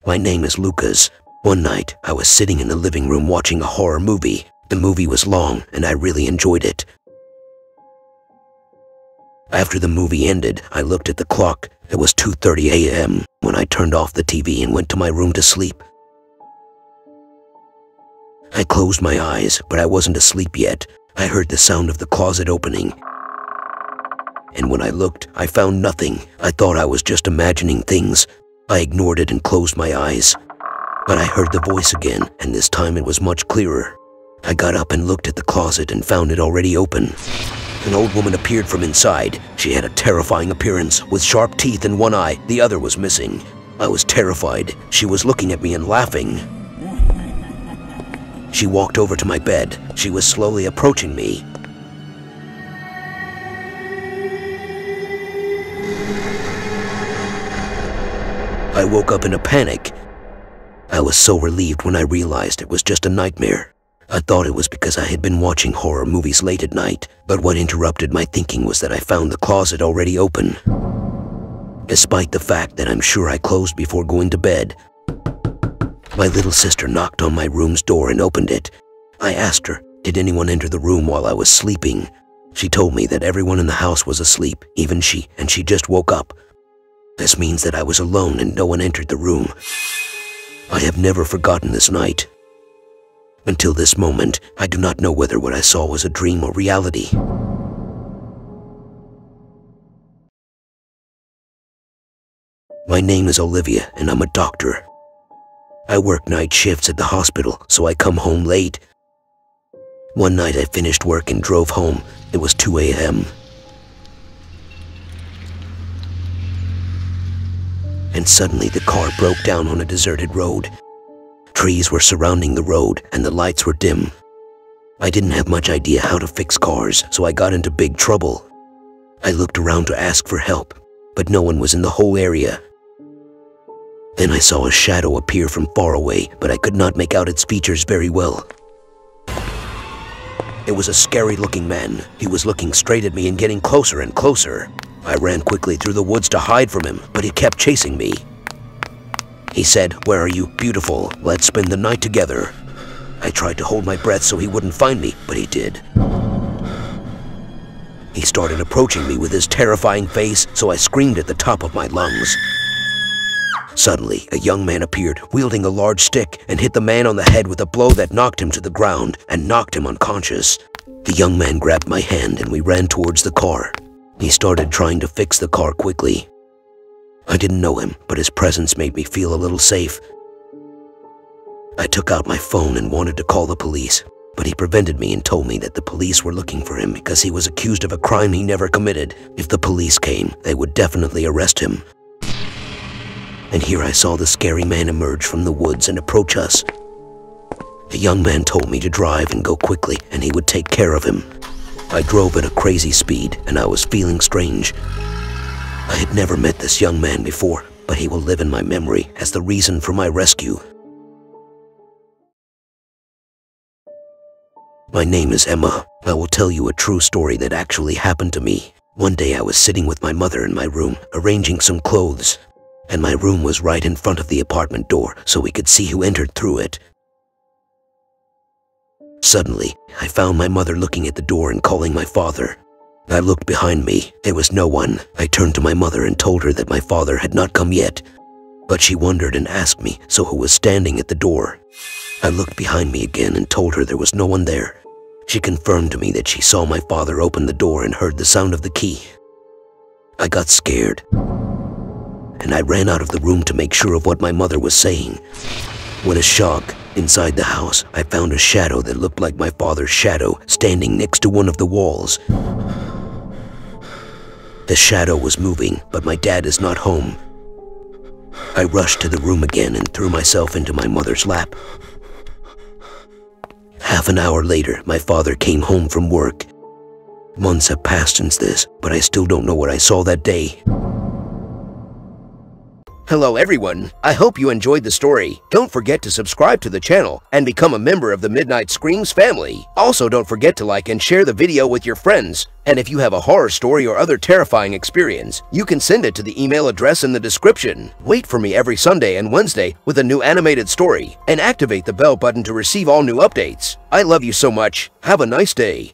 My name is Lucas. One night, I was sitting in the living room watching a horror movie. The movie was long, and I really enjoyed it. After the movie ended, I looked at the clock. It was 2:30 a.m. when I turned off the TV and went to my room to sleep. I closed my eyes, but I wasn't asleep yet. I heard the sound of the closet opening. And when I looked, I found nothing. I thought I was just imagining things. I ignored it and closed my eyes. But I heard the voice again, and this time it was much clearer. I got up and looked at the closet and found it already open. An old woman appeared from inside. She had a terrifying appearance, with sharp teeth and one eye. The other was missing. I was terrified. She was looking at me and laughing. She walked over to my bed. She was slowly approaching me. I woke up in a panic. I was so relieved when I realized it was just a nightmare. I thought it was because I had been watching horror movies late at night, but what interrupted my thinking was that I found the closet already open. Despite the fact that I'm sure I closed before going to bed. My little sister knocked on my room's door and opened it. I asked her, did anyone enter the room while I was sleeping? She told me that everyone in the house was asleep, even she, and she just woke up. This means that I was alone and no one entered the room. I have never forgotten this night. Until this moment, I do not know whether what I saw was a dream or reality. My name is Olivia, and I'm a doctor. I work night shifts at the hospital, so I come home late. One night I finished work and drove home. It was 2 a.m. And suddenly the car broke down on a deserted road. Trees were surrounding the road, and the lights were dim. I didn't have much idea how to fix cars, so I got into big trouble. I looked around to ask for help, but no one was in the whole area. Then I saw a shadow appear from far away, but I could not make out its features very well. It was a scary-looking man. He was looking straight at me and getting closer and closer. I ran quickly through the woods to hide from him, but he kept chasing me. He said, "Where are you, beautiful? Let's spend the night together." I tried to hold my breath so he wouldn't find me, but he did. He started approaching me with his terrifying face, so I screamed at the top of my lungs. Suddenly, a young man appeared, wielding a large stick, and hit the man on the head with a blow that knocked him to the ground and knocked him unconscious. The young man grabbed my hand and we ran towards the car. He started trying to fix the car quickly. I didn't know him, but his presence made me feel a little safe. I took out my phone and wanted to call the police, but he prevented me and told me that the police were looking for him because he was accused of a crime he never committed. If the police came, they would definitely arrest him. And here I saw the scary man emerge from the woods and approach us. The young man told me to drive and go quickly, and he would take care of him. I drove at a crazy speed, and I was feeling strange. I had never met this young man before, but he will live in my memory as the reason for my rescue. My name is Emma. I will tell you a true story that actually happened to me. One day I was sitting with my mother in my room, arranging some clothes, and my room was right in front of the apartment door, so we could see who entered through it. Suddenly, I found my mother looking at the door and calling my father. I looked behind me. There was no one. I turned to my mother and told her that my father had not come yet. But she wondered and asked me, so who was standing at the door? I looked behind me again and told her there was no one there. She confirmed to me that she saw my father open the door and heard the sound of the key. I got scared, and I ran out of the room to make sure of what my mother was saying. What a shock! Inside the house, I found a shadow that looked like my father's shadow standing next to one of the walls. The shadow was moving, but my dad is not home. I rushed to the room again and threw myself into my mother's lap. Half an hour later, my father came home from work. Months have passed since this, but I still don't know what I saw that day. Hello everyone, I hope you enjoyed the story. Don't forget to subscribe to the channel and become a member of the Midnight Screams family. Also don't forget to like and share the video with your friends. And if you have a horror story or other terrifying experience, you can send it to the email address in the description. Wait for me every Sunday and Wednesday with a new animated story, and activate the bell button to receive all new updates. I love you so much. Have a nice day.